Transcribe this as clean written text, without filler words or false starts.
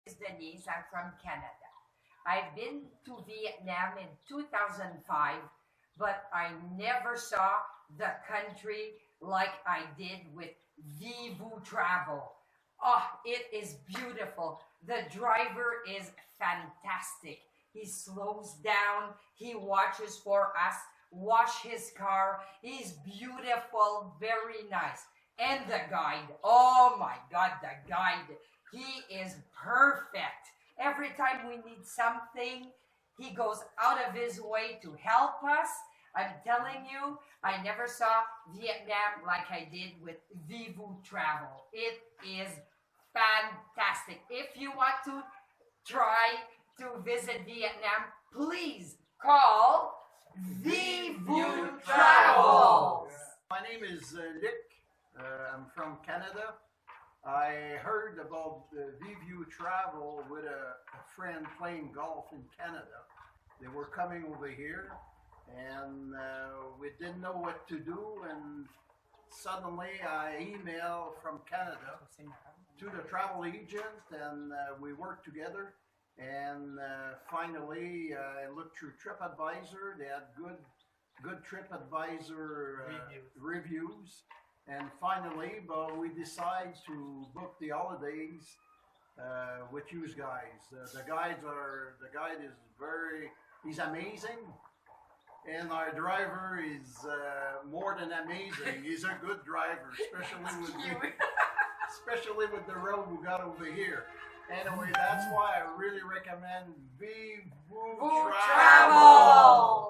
Is Denise. I'm from Canada. I've been to Vietnam in 2005, but I never saw the country like I did with Vivutravel. Oh, it is beautiful. The driver is fantastic. He slows down, he watches for us, wash his car. He's beautiful, very nice. And the guide, oh my God, the guide, he is perfect. Every time we need something, he goes out of his way to help us. I'm telling you, I never saw Vietnam like I did with Vivu Travel. It is fantastic. If you want to try to visit Vietnam, please call Vivu Travel. My name is Luc. I'm from Canada. I heard about Vivutravel with a friend playing golf in Canada. They were coming over here, and we didn't know what to do. And suddenly, I emailed from Canada to the travel agent, and we worked together. And finally, I looked through TripAdvisor. They had good TripAdvisor reviews. And finally, but we decided to book the holidays with you guys. The guide is he's amazing, and our driver is more than amazing. He's a good driver, especially with the road we got over here. Anyway, that's why I really recommend Vivu Travel.